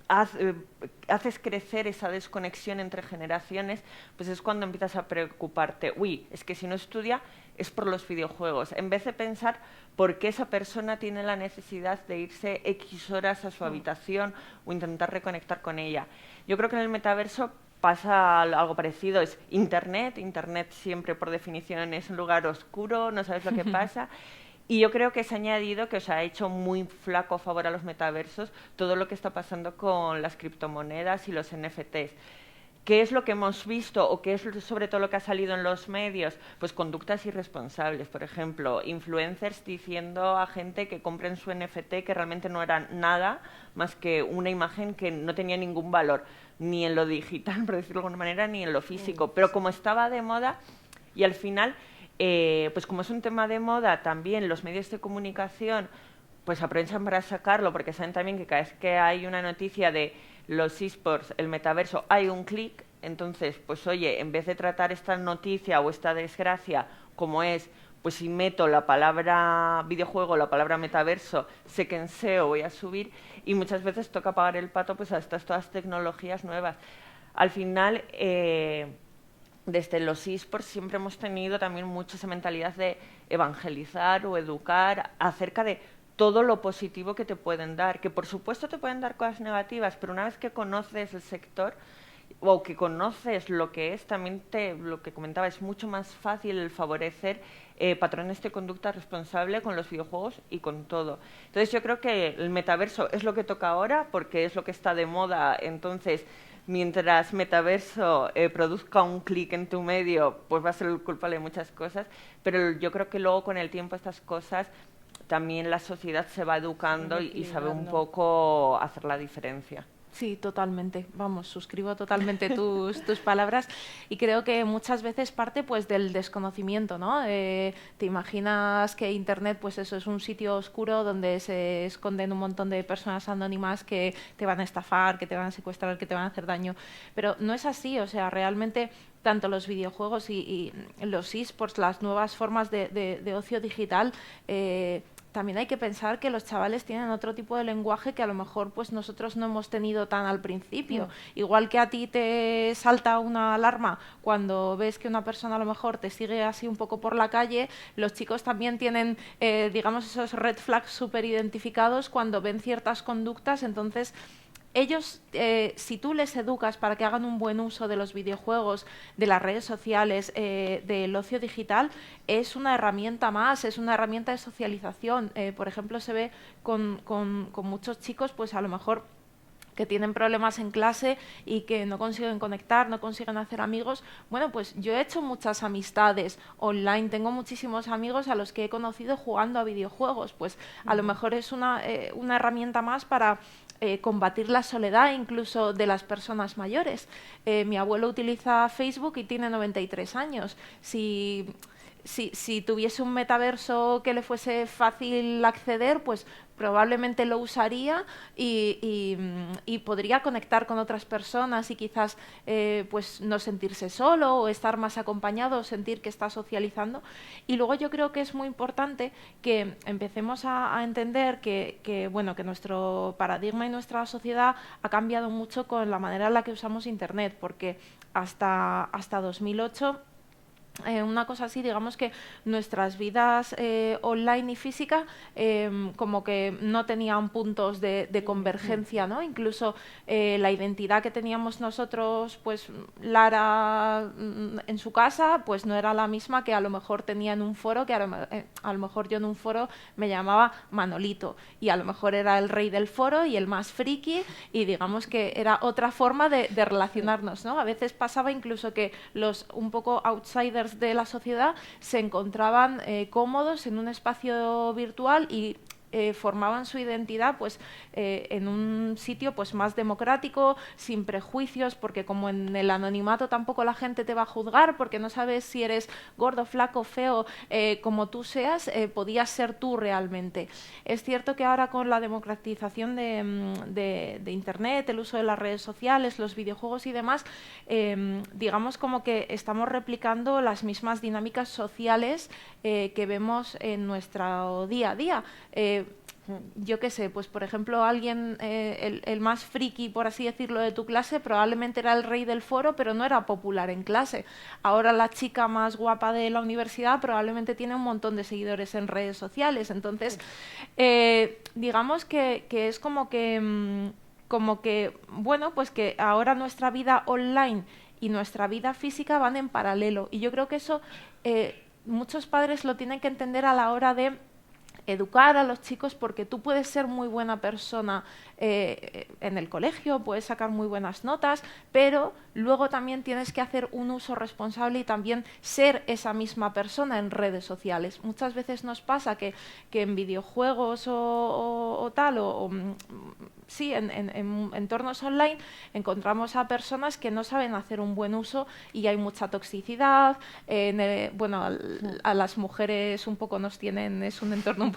Speaker 3: haces crecer esa desconexión entre generaciones, pues es cuando empiezas a preocuparte. Uy, es que si no estudia es por los videojuegos. En vez de pensar por qué esa persona tiene la necesidad de irse X horas a su habitación o intentar reconectar con ella. Yo creo que en el metaverso pasa algo parecido. Es Internet. Internet siempre por definición es un lugar oscuro, no sabes lo que pasa. Y yo creo que se ha añadido que os ha hecho muy flaco favor a los metaversos todo lo que está pasando con las criptomonedas y los NFTs. ¿Qué es lo que hemos visto o qué es sobre todo lo que ha salido en los medios? Pues conductas irresponsables, por ejemplo, influencers diciendo a gente que compren su NFT que realmente no era nada más que una imagen que no tenía ningún valor, ni en lo digital, por decirlo de alguna manera, ni en lo físico. Pero como estaba de moda y al final, pues como es un tema de moda, también los medios de comunicación pues aprovechan para sacarlo porque saben también que cada vez que hay una noticia de los eSports, el metaverso, hay un clic, entonces, pues oye, en vez de tratar esta noticia o esta desgracia como es, pues si meto la palabra videojuego, la palabra metaverso, sé que en SEO voy a subir y muchas veces toca pagar el pato pues a estas todas tecnologías nuevas. Al final, desde los eSports siempre hemos tenido también mucho esa mentalidad de evangelizar o educar acerca de todo lo positivo que te pueden dar, que por supuesto te pueden dar cosas negativas, pero una vez que conoces el sector o que conoces lo que es, también lo que comentaba, es mucho más fácil el favorecer patrones de conducta responsable con los videojuegos y con todo. Entonces yo creo que el metaverso es lo que toca ahora porque es lo que está de moda, entonces mientras metaverso produzca un clic en tu medio, pues va a ser el culpable de muchas cosas, pero yo creo que luego con el tiempo estas cosas también la sociedad se va educando y sabe un poco hacer la diferencia.
Speaker 2: Sí, totalmente. Vamos, suscribo totalmente tus palabras y creo que muchas veces parte pues del desconocimiento, ¿no? Te imaginas que Internet pues eso es un sitio oscuro donde se esconden un montón de personas anónimas que te van a estafar, que te van a secuestrar, que te van a hacer daño, pero no es así, o sea, realmente tanto los videojuegos y los eSports, las nuevas formas de ocio digital, también hay que pensar que los chavales tienen otro tipo de lenguaje que a lo mejor pues nosotros no hemos tenido tan al principio. Igual que a ti te salta una alarma cuando ves que una persona a lo mejor te sigue así un poco por la calle, los chicos también tienen, digamos, esos red flags súper identificados cuando ven ciertas conductas, entonces ellos, si tú les educas para que hagan un buen uso de los videojuegos, de las redes sociales, del ocio digital, es una herramienta más, es una herramienta de socialización. Por ejemplo, se ve con muchos chicos, pues a lo mejor que tienen problemas en clase y que no consiguen conectar, no consiguen hacer amigos. Bueno, pues yo he hecho muchas amistades online, tengo muchísimos amigos a los que he conocido jugando a videojuegos, pues a lo mejor es una herramienta más para combatir la soledad incluso de las personas mayores. Mi abuelo utiliza Facebook y tiene 93 años. Si tuviese un metaverso que le fuese fácil acceder, pues probablemente lo usaría y podría conectar con otras personas y quizás pues no sentirse solo o estar más acompañado o sentir que está socializando. Y luego yo creo que es muy importante que empecemos a entender que nuestro paradigma y nuestra sociedad ha cambiado mucho con la manera en la que usamos Internet, porque hasta 2008 una cosa así, digamos que nuestras vidas online y física como que no tenían puntos de convergencia, ¿no? Incluso la identidad que teníamos nosotros, pues Lara en su casa, pues no era la misma que a lo mejor tenía en un foro, que a lo mejor yo en un foro me llamaba Manolito y a lo mejor era el rey del foro y el más friki y digamos que era otra forma de relacionarnos, ¿no? A veces pasaba incluso que los un poco outsiders de la sociedad se encontraban cómodos en un espacio virtual y formaban su identidad pues en un sitio pues más democrático, sin prejuicios, porque como en el anonimato tampoco la gente te va a juzgar porque no sabes si eres gordo, flaco, feo, como tú seas, podías ser tú realmente. Es cierto que ahora con la democratización de Internet, el uso de las redes sociales, los videojuegos y demás, digamos como que estamos replicando las mismas dinámicas sociales que vemos en nuestro día a día. Yo qué sé, pues por ejemplo alguien, el más friki, por así decirlo, de tu clase, probablemente era el rey del foro, pero no era popular en clase. Ahora la chica más guapa de la universidad probablemente tiene un montón de seguidores en redes sociales. Entonces, digamos que es como que, bueno, pues que ahora nuestra vida online y nuestra vida física van en paralelo. Y yo creo que eso muchos padres lo tienen que entender a la hora de educar a los chicos, porque tú puedes ser muy buena persona en el colegio, puedes sacar muy buenas notas, pero luego también tienes que hacer un uso responsable y también ser esa misma persona en redes sociales. Muchas veces nos pasa que en videojuegos o tal, sí, en entornos online encontramos a personas que no saben hacer un buen uso y hay mucha toxicidad. A las mujeres un poco nos tienen, es un entorno un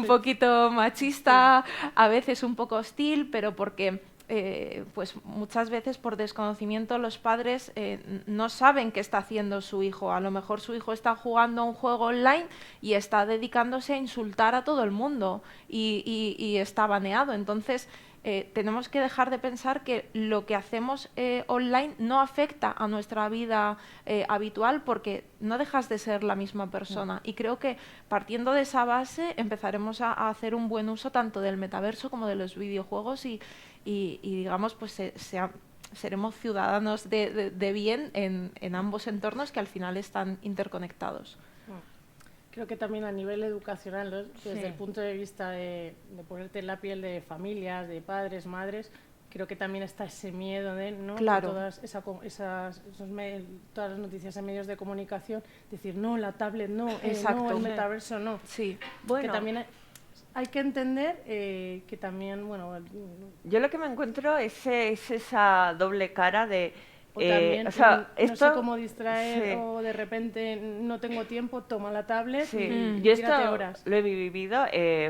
Speaker 2: poquito machista, a veces un poco hostil, pero porque pues muchas veces por desconocimiento los padres no saben qué está haciendo su hijo. A lo mejor su hijo está jugando a un juego online y está dedicándose a insultar a todo el mundo y está baneado. Entonces tenemos que dejar de pensar que lo que hacemos online no afecta a nuestra vida habitual, porque no dejas de ser la misma persona. Y creo que partiendo de esa base empezaremos a hacer un buen uso tanto del metaverso como de los videojuegos y digamos, pues seremos ciudadanos de bien en ambos entornos que al final están interconectados.
Speaker 1: Creo que también a nivel educacional, desde el punto de vista de ponerte en la piel de familias, de padres, madres, creo que también está ese miedo de, ¿no?
Speaker 2: Claro.
Speaker 1: Todas todas las noticias en medios de comunicación, decir, no, la tablet no, no, el metaverso no.
Speaker 2: Sí.
Speaker 1: Bueno, que también hay que entender que también, bueno...
Speaker 3: Yo lo que me encuentro es esa doble cara de...
Speaker 1: O también,
Speaker 3: no sé
Speaker 1: cómo distraer, o de repente no tengo tiempo, toma la tablet y
Speaker 3: yo
Speaker 1: tírate horas.
Speaker 3: Lo he vivido,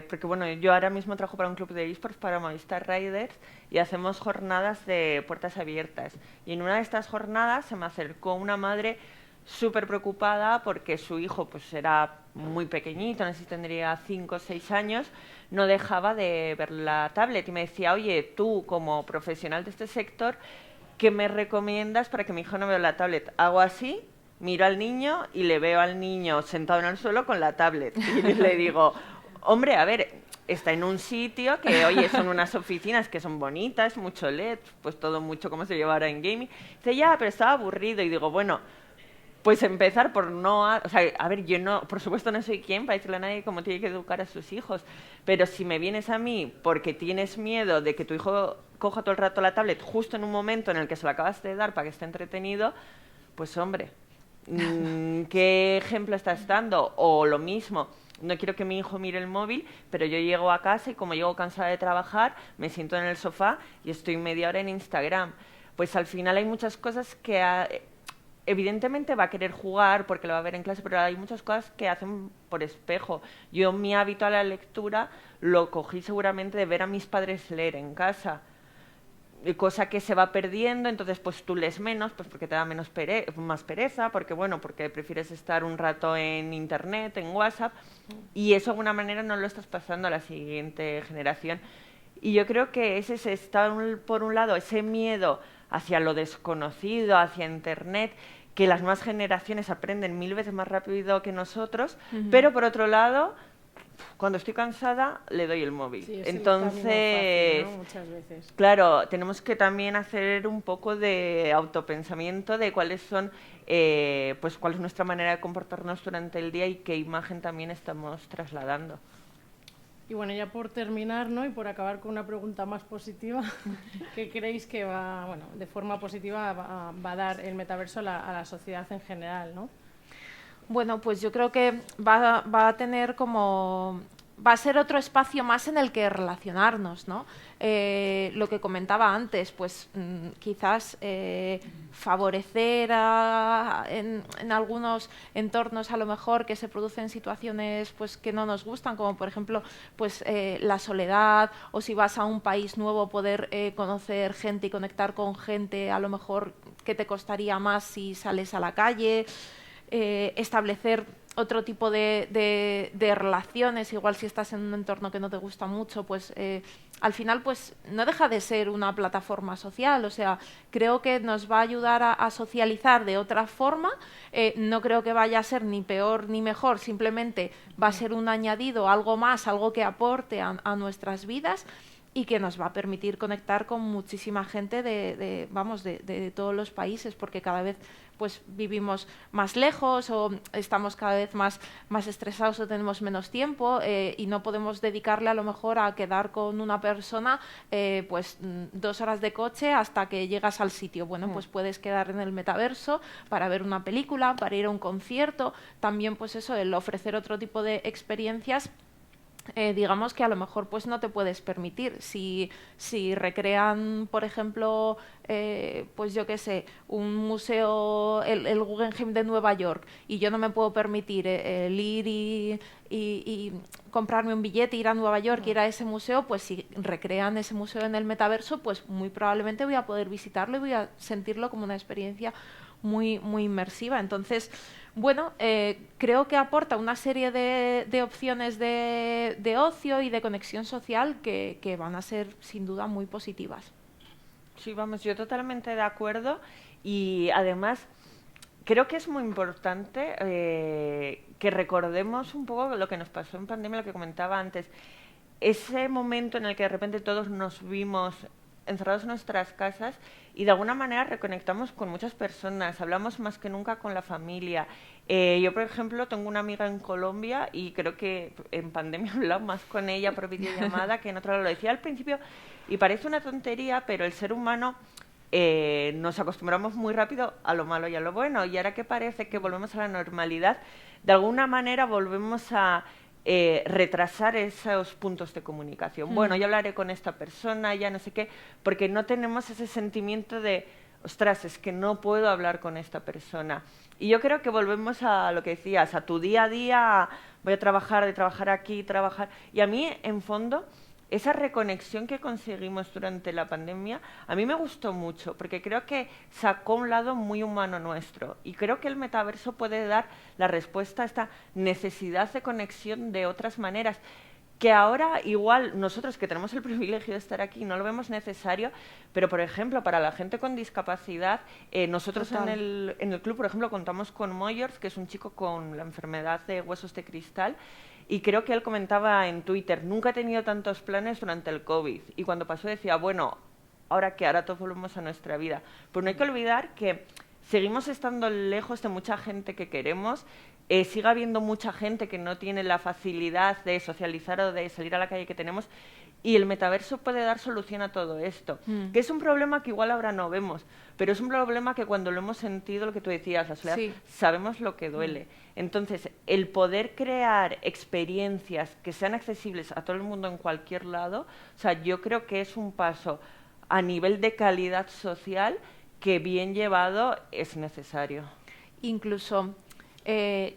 Speaker 3: porque bueno, yo ahora mismo trabajo para un club de eSports, para Movistar Riders, y hacemos jornadas de puertas abiertas. Y en una de estas jornadas se me acercó una madre súper preocupada porque su hijo pues era muy pequeñito, no sé si tendría 5 o 6 años, no dejaba de ver la tablet y me decía, oye, tú como profesional de este sector, ¿qué me recomiendas para que mi hijo no vea la tablet? Hago así, miro al niño y le veo al niño sentado en el suelo con la tablet. Y le digo, hombre, a ver, está en un sitio que, oye, son unas oficinas que son bonitas, mucho LED, pues todo mucho como se lleva ahora en gaming. Dice, ya, pero estaba aburrido. Y digo, bueno, pues empezar por no... O sea, a ver, yo no, por supuesto no soy quien para decirle a nadie cómo tiene que educar a sus hijos, pero si me vienes a mí porque tienes miedo de que tu hijo coja todo el rato la tablet justo en un momento en el que se lo acabas de dar para que esté entretenido, pues hombre, ¿qué ejemplo estás dando? O lo mismo, no quiero que mi hijo mire el móvil, pero yo llego a casa y como llego cansada de trabajar, me siento en el sofá y estoy media hora en Instagram. Pues al final hay muchas cosas que... evidentemente va a querer jugar porque lo va a ver en clase, pero hay muchas cosas que hacen por espejo. Yo mi hábito a la lectura lo cogí seguramente de ver a mis padres leer en casa, cosa que se va perdiendo, entonces pues tú lees menos, pues porque te da más pereza, porque bueno, porque prefieres estar un rato en internet, en WhatsApp, y eso de alguna manera no lo estás pasando a la siguiente generación. Y yo creo que ese está por un lado ese miedo hacia lo desconocido, hacia internet, que las nuevas generaciones aprenden 1000 veces más rápido que nosotros, pero por otro lado, cuando estoy cansada, le doy el móvil.
Speaker 1: Sí,
Speaker 3: entonces,
Speaker 1: fácil, ¿no? Muchas veces.
Speaker 3: Claro, tenemos que también hacer un poco de autopensamiento de cuáles son, pues cuál es nuestra manera de comportarnos durante el día y qué imagen también estamos trasladando.
Speaker 1: Y bueno, ya por terminar, ¿no? Y por acabar con una pregunta más positiva, ¿qué creéis que va, bueno, de forma positiva va a dar el metaverso a la sociedad en general, ¿no?
Speaker 2: Bueno, pues yo creo que va a tener como... va a ser otro espacio más en el que relacionarnos, ¿no? Lo que comentaba antes, pues quizás favorecer en algunos entornos a lo mejor que se producen situaciones pues que no nos gustan, como por ejemplo pues la soledad, o si vas a un país nuevo poder conocer gente y conectar con gente a lo mejor que te costaría más si sales a la calle. Establecer otro tipo de relaciones, igual si estás en un entorno que no te gusta mucho, pues al final pues no deja de ser una plataforma social, o sea, creo que nos va a ayudar a socializar de otra forma, no creo que vaya a ser ni peor ni mejor, simplemente va a ser un añadido, algo más, algo que aporte a nuestras vidas y que nos va a permitir conectar con muchísima gente de todos los países, porque cada vez pues vivimos más lejos o estamos cada vez más estresados o tenemos menos tiempo y no podemos dedicarle a lo mejor a quedar con una persona pues 2 horas de coche hasta que llegas al sitio. Bueno, pues puedes quedar en el metaverso para ver una película, para ir a un concierto, también pues eso, el ofrecer otro tipo de experiencias. Digamos que a lo mejor pues no te puedes permitir si recrean por ejemplo pues yo qué sé, un museo, el Guggenheim de Nueva York, y yo no me puedo permitir el ir y comprarme un billete, ir a Nueva York, ir a ese museo, pues si recrean ese museo en el metaverso, pues muy probablemente voy a poder visitarlo y voy a sentirlo como una experiencia muy, muy inmersiva. Entonces, bueno, creo que aporta una serie de opciones de ocio y de conexión social que van a ser sin duda muy positivas.
Speaker 3: Sí, vamos, yo totalmente de acuerdo, y además creo que es muy importante que recordemos un poco lo que nos pasó en pandemia, lo que comentaba antes, ese momento en el que de repente todos nos vimos encerrados en nuestras casas y de alguna manera reconectamos con muchas personas, hablamos más que nunca con la familia. Yo, por ejemplo, tengo una amiga en Colombia y creo que en pandemia he hablado más con ella por videollamada que en otro lado. Lo decía al principio y parece una tontería, pero el ser humano nos acostumbramos muy rápido a lo malo y a lo bueno, y ahora que parece que volvemos a la normalidad, de alguna manera volvemos a retrasar esos puntos de comunicación. Bueno, ya hablaré con esta persona, ya no sé qué, porque no tenemos ese sentimiento de, ostras, es que no puedo hablar con esta persona. Y yo creo que volvemos a lo que decías, a tu día a día, voy a trabajar, de trabajar aquí, trabajar. Y a mí, en fondo, esa reconexión que conseguimos durante la pandemia, a mí me gustó mucho, porque creo que sacó un lado muy humano nuestro. Y creo que el metaverso puede dar la respuesta a esta necesidad de conexión de otras maneras, que ahora igual nosotros que tenemos el privilegio de estar aquí no lo vemos necesario, pero por ejemplo para la gente con discapacidad, nosotros en el club por ejemplo contamos con Moyers, que es un chico con la enfermedad de huesos de cristal, Y creo que él comentaba en Twitter, nunca he tenido tantos planes durante el COVID. Y cuando pasó decía, bueno, ¿ahora qué? Ahora todos volvemos a nuestra vida. Pero no hay que olvidar que seguimos estando lejos de mucha gente que queremos. Sigue habiendo mucha gente que no tiene la facilidad de socializar o de salir a la calle que tenemos, y el metaverso puede dar solución a todo esto, que es un problema que igual ahora no vemos, pero es un problema que cuando lo hemos sentido, lo que tú decías, la soledad,
Speaker 2: Sí.
Speaker 3: sabemos lo que duele. Entonces, el poder crear experiencias que sean accesibles a todo el mundo en cualquier lado, o sea, yo creo que es un paso a nivel de calidad social que bien llevado es necesario.
Speaker 2: Incluso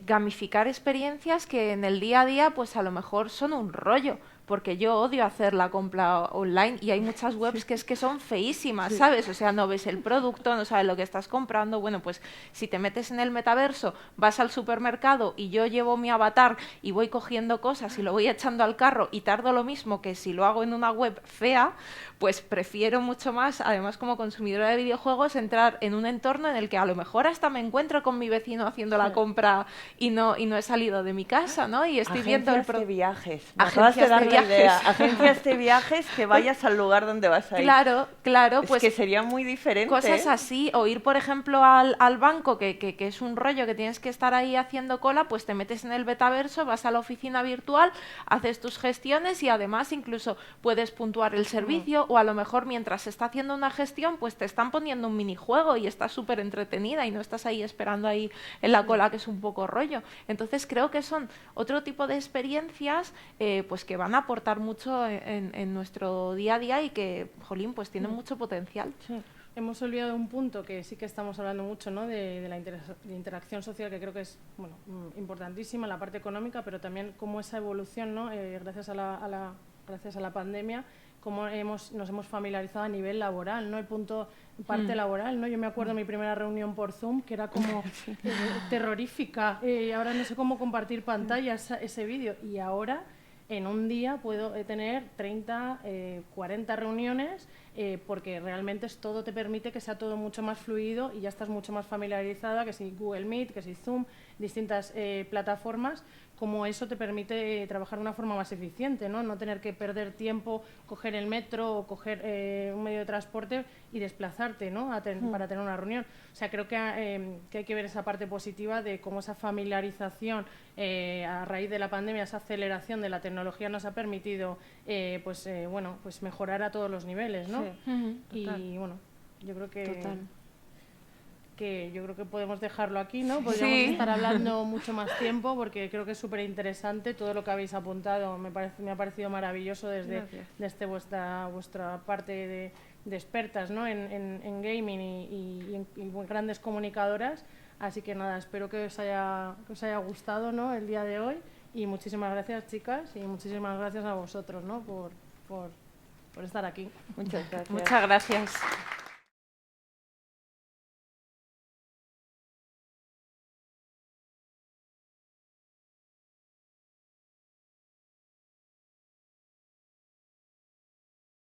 Speaker 2: gamificar experiencias que en el día a día pues a lo mejor son un rollo, porque yo odio hacer la compra online y hay muchas webs que es que son feísimas, ¿sabes? O sea, no ves el producto, no sabes lo que estás comprando. Bueno, pues si te metes en el metaverso, vas al supermercado y yo llevo mi avatar y voy cogiendo cosas y lo voy echando al carro y tardo lo mismo que si lo hago en una web fea, pues prefiero mucho más, además como consumidora de videojuegos, entrar en un entorno en el que a lo mejor hasta me encuentro con mi vecino haciendo la compra y no he salido de mi casa, ¿no? Y estoy viendo el
Speaker 3: de viajes.
Speaker 2: Agencias de viajes.
Speaker 3: Agencias de viajes, que vayas al lugar donde vas a ir.
Speaker 2: Claro,
Speaker 3: Es
Speaker 2: pues
Speaker 3: que sería muy diferente.
Speaker 2: cosas así, o ir, por ejemplo, al banco, que es un rollo que tienes que estar ahí haciendo cola, pues te metes en el metaverso, vas a la oficina virtual, haces tus gestiones y además incluso puedes puntuar el servicio, o a lo mejor mientras se está haciendo una gestión, pues te están poniendo un minijuego y estás súper entretenida y no estás ahí esperando ahí en la cola, que es un poco rollo. Entonces creo que son otro tipo de experiencias pues que van a aportar mucho en nuestro día a día y que, jolín, pues tienen mucho potencial.
Speaker 1: Sí. Hemos olvidado un punto que sí que estamos hablando mucho, ¿no? de la interacción social, que creo que es importantísima, la parte económica, pero también cómo esa evolución, ¿no? Gracias a la pandemia, cómo nos hemos familiarizado a nivel laboral, ¿no? El punto parte laboral, ¿no? Yo me acuerdo de mi primera reunión por Zoom, que era como terrorífica. Ahora no sé cómo compartir pantalla, ese vídeo. Y ahora, en un día, puedo tener 30, 40 reuniones, porque realmente todo te permite que sea todo mucho más fluido y ya estás mucho más familiarizada, que si Google Meet, que si Zoom, distintas plataformas, como eso te permite trabajar de una forma más eficiente, ¿no? No tener que perder tiempo, coger el metro o coger un medio de transporte y desplazarte, ¿no? Para tener una reunión. O sea, creo que hay que ver esa parte positiva de cómo esa familiarización a raíz de la pandemia, esa aceleración de la tecnología nos ha permitido pues mejorar a todos los niveles, ¿no?
Speaker 2: Sí.
Speaker 1: Y bueno, yo creo que...
Speaker 2: Total.
Speaker 1: Yo creo que podemos dejarlo aquí, ¿no? Podríamos estar hablando mucho más tiempo, porque creo que es súper interesante todo lo que habéis apuntado. Me ha parecido maravilloso desde vuestra parte de expertas, ¿no? en gaming y grandes comunicadoras. Así que nada, espero que os haya gustado, ¿no? el día de hoy, y muchísimas gracias, chicas, y muchísimas gracias a vosotros, ¿no? por estar aquí.
Speaker 3: Muchas gracias.
Speaker 2: Muchas gracias.